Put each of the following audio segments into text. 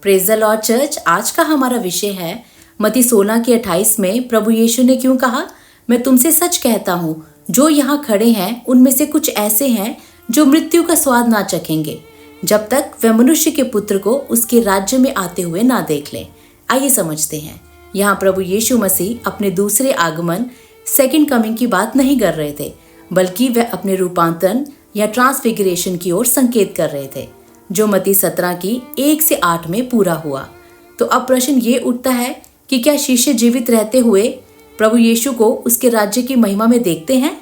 Praise the Lord church. आज का हमारा विषय है मत्ती 16 के 28 में प्रभु यीशु ने क्यों कहा, मैं तुमसे सच कहता हूँ जो यहाँ खड़े हैं उनमें से कुछ ऐसे हैं जो मृत्यु का स्वाद ना चखेंगे जब तक वे मनुष्य के पुत्र को उसके राज्य में आते हुए ना देख लें। आइए समझते हैं। यहाँ प्रभु यीशु मसीह अपने दूसरे आगमन सेकंड कमिंग की बात नहीं कर रहे थे, बल्कि वे अपने रूपांतरण या ट्रांसफिगरेशन की ओर संकेत कर रहे थे, जो मत्ती 17 की 1 से 8 में पूरा हुआ। तो अब प्रश्न ये उठता है कि क्या शिष्य जीवित रहते हुए प्रभु यीशु को उसके राज्य की महिमा में देखते हैं?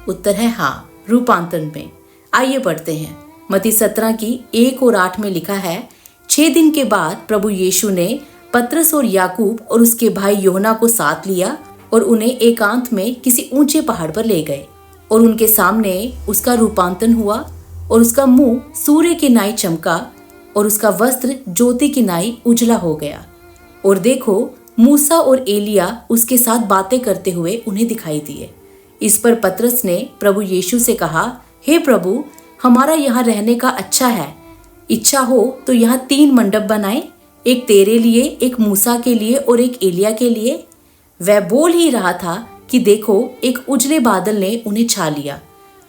उत्तर है हाँ, रूपांतरण में। आइए पढ़ते हैं। मत्ती 17 की 1 और 8 में लिखा है, 6 दिन के बाद प्रभु यीशु ने पतरस और याकूब और उसके भाई यूहन्ना को साथ लिया और उन्हें एकांत में किसी ऊंचे पहाड़ पर ले गए और उनके सामने उसका रूपांतरण हुआ और उसका मुंह सूर्य की नाई चमका और उसका वस्त्र ज्योति की नाई उजला हो गया। और देखो, मूसा और एलिया उसके साथ बातें करते हुए उन्हें दिखाई दिए। इस पर पतरस ने प्रभु यीशु से कहा, हे प्रभु, हमारा यहाँ रहने का अच्छा है। इच्छा हो तो यहाँ 3 मंडप बनाए, एक तेरे लिए, एक मूसा के लिए और एक एलिया के लिए। वह बोल ही रहा था कि देखो, एक उजले बादल ने उन्हें छा लिया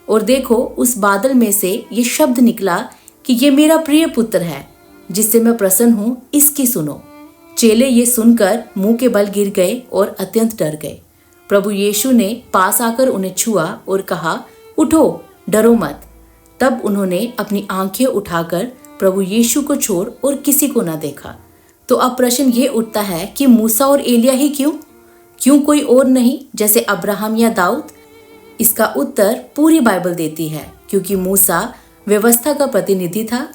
और देखो, उस बादल में से ये शब्द निकला कि ये मेरा प्रिय पुत्र है जिससे मैं प्रसन्न हूँ, इसकी सुनो। चेले ये सुनकर मुंह के बल गिर गए और अत्यंत डर गए। प्रभु यीशु ने पास आकर उन्हें छुआ और कहा, उठो, डरो मत। तब उन्होंने अपनी आंखें उठाकर प्रभु यीशु को छोड़ और किसी को न देखा। तो अब प्रश्न ये उठता है कि मूसा और एलिया ही क्यों कोई और नहीं, जैसे अब्राहम या दाऊद? इसका उत्तर पूरी बाइबल देती है, क्योंकि मूसा व्यवस्था का प्रतिनिधि था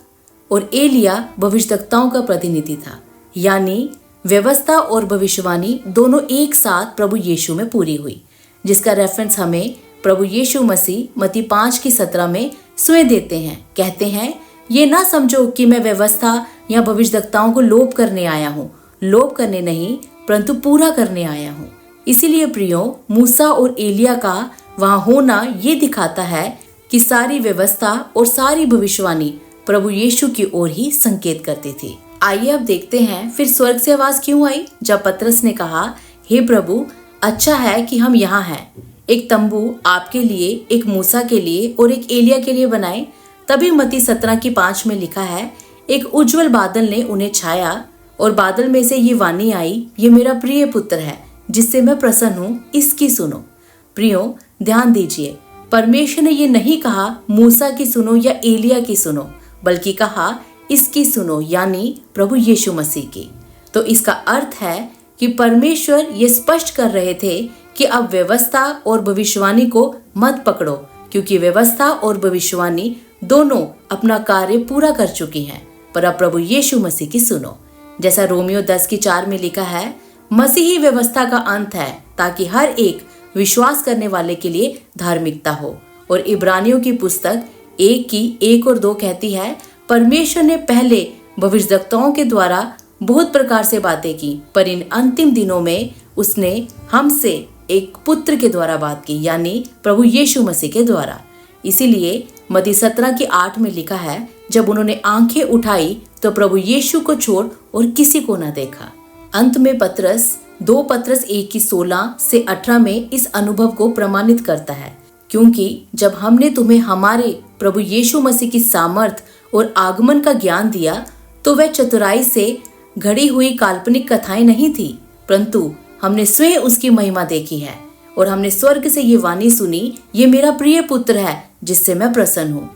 और एलिया भविष्यवक्ताओं का प्रतिनिधि था। यानी व्यवस्था और भविष्यवाणी दोनों एक साथ प्रभु यीशु में पूरी हुई, जिसका रेफरेंस हमें प्रभु यीशु मसीह मत्ती 5 की 17 में स्वयं देते हैं। कहते हैं, ये ना समझो कि मैं व्यवस्था या भविष्यवक्ताओं को लोप करने आया हूँ। लोप करने नहीं, परंतु पूरा करने आया हूँ। इसीलिए प्रियो, मूसा और एलिया का वहां होना ये दिखाता है कि सारी व्यवस्था और सारी भविष्यवाणी प्रभु यीशु की ओर ही संकेत करती थी। आइए अब देखते हैं फिर स्वर्ग से आवाज क्यों आई जब पतरस ने कहा, हे प्रभु, अच्छा है कि हम यहाँ हैं। एक तंबू आपके लिए, एक मूसा के लिए और एक एलिया के लिए बनाए। तभी मत्ती 17 की 5 में लिखा है, एक उज्जवल बादल ने उन्हें छाया और बादल में से ये वाणी आई, ये मेरा प्रिय पुत्र है जिससे मैं प्रसन्न हूँ, इसकी सुनो। प्रियो, ध्यान दीजिए, परमेश्वर ने ये नहीं कहा मूसा की सुनो या एलिया की सुनो, बल्कि कहा इसकी सुनो, यानी प्रभु यीशु मसीह की। तो इसका अर्थ है कि परमेश्वर ये स्पष्ट कर रहे थे कि अब व्यवस्था और भविष्यवाणी को मत पकड़ो, क्योंकि व्यवस्था और भविष्यवाणी दोनों अपना कार्य पूरा कर चुकी हैं, पर अब प्रभु यीशु मसीह की सुनो। जैसा रोमियो 10 की 4 में लिखा है, मसीह ही व्यवस्था का अंत है ताकि हर एक विश्वास करने वाले के लिए धार्मिकता हो। और इब्रानियों की पुस्तक 1 की 1 और 2 कहती है, परमेश्वर ने पहले भविष्यवक्ताओं के द्वारा बहुत प्रकार से बातें की, पर इन अंतिम दिनों में उसने हमसे एक पुत्र के द्वारा बात की, यानी प्रभु यीशु मसीह के द्वारा। इसीलिए मत्ती 17 की 8 में लिखा है, जब उन्होंने आंखें उठाई तो प्रभु यीशु को छोड़ और किसी को न देखा। अंत में पतरस 2 पतरस 1 की 16 से 18 में इस अनुभव को प्रमाणित करता है, क्योंकि जब हमने तुम्हें हमारे प्रभु यीशु मसीह की सामर्थ और आगमन का ज्ञान दिया तो वह चतुराई से घड़ी हुई काल्पनिक कथाएं नहीं थी, परंतु हमने स्वयं उसकी महिमा देखी है और हमने स्वर्ग से ये वाणी सुनी, ये मेरा प्रिय पुत्र है जिससे मैं प्रसन्न हूँ।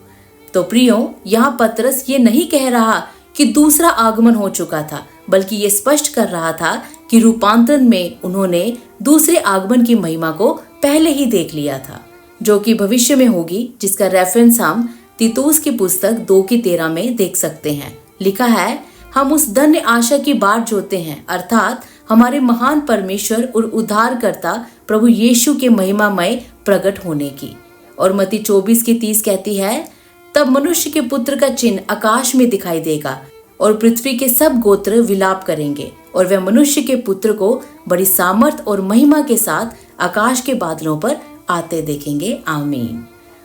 तो प्रियो, यहाँ पतरस ये नहीं कह रहा कि दूसरा आगमन हो चुका था, बल्कि ये स्पष्ट कर रहा था कि रूपांतरण में उन्होंने दूसरे आगमन की महिमा को पहले ही देख लिया था, जो कि भविष्य में होगी, जिसका रेफरेंस हम तीतुस की पुस्तक 2 की 13 में देख सकते हैं। लिखा है, हम उस धन्य आशा की बाट जोते हैं, अर्थात हमारे महान परमेश्वर और उद्धारकर्ता प्रभु यीशु के महिमामय प्रकट होने की। और मत्ती 24 की 30 कहती है, तब मनुष्य के पुत्र का चिन्ह आकाश में दिखाई देगा और पृथ्वी के सब गोत्र विलाप करेंगे और वे मनुष्य के पुत्र को बड़ी सामर्थ और महिमा के साथ आकाश के बादलों पर आते देखेंगे। आमीन।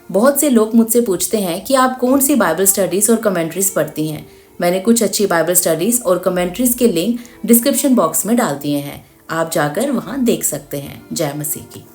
बहुत से लोग मुझसे पूछते हैं कि आप कौन सी बाइबल स्टडीज और कमेंट्रीज पढ़ती हैं, मैंने कुछ अच्छी बाइबल स्टडीज और कमेंट्रीज के लिंक डिस्क्रिप्शन बॉक्स में डाल दिए हैं, आप जाकर वहां देख सकते हैं। जय मसीह की।